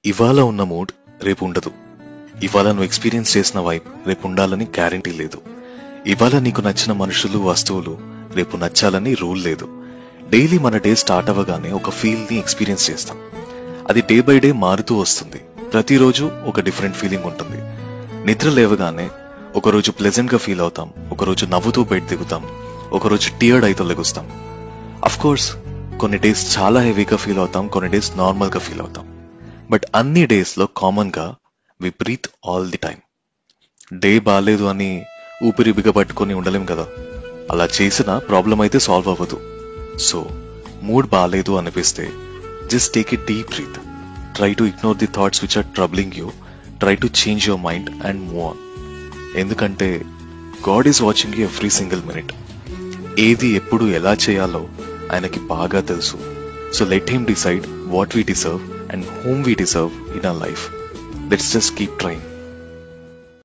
ఇవాళ ఉన్న మూడ్ రేపు ఉండదు. ఇవాళ నువ్వు ఎక్స్పీరియన్స్ చేసిన వైబ్ రేపు ఉండాలని గ్యారంటీ లేదు. ఇవాళ నీకు నచ్చిన మనుషులు వస్తువులు రేపు నచ్చాలని రూల్ లేదు. డైలీ మన డే స్టార్ట్ అవ్వగానే ఒక ఫీల్ ని ఎక్స్పీరియన్స్ చేస్తాం. అది డే బై డే మారుతూ వస్తుంది. ప్రతిరోజు ఒక డిఫరెంట్ ఫీలింగ్ ఉంటుంది. నిద్ర లేవగానే ఒకరోజు ప్లెజెంట్ గా ఫీల్ అవుతాం, ఒకరోజు నవ్వుతూ బయట దిగుతాం, ఒకరోజు టియర్డ్ అయితే లెగుస్తాం. అఫ్ కోర్స్ కొన్ని డేస్ చాలా హెవీగా ఫీల్ అవుతాం, కొన్ని డేస్ నార్మల్ గా ఫీల్ అవుతాం. బట్ అన్ని డేస్ లో కామన్ గా we breathe all the time. Day బాగాలేదు అని ఊపిరి బిగబట్టుకొని ఉండలేం కదా. అలా చేసిన ప్రాబ్లం అయితే సాల్వ్ అవ్వదు. సో మూడ్ బాగాలేదు అనిపిస్తే just take a deep breath. Try to ignore the thoughts which are troubling you. Try to change your mind and move on. ఎందుకంటే God is watching you every single minute. ఏది ఎప్పుడు ఎలా చేయాలో ఆయనకి బాగా తెలుసు. So let him decide what we deserve and whom we deserve in our life. Let's just keep trying.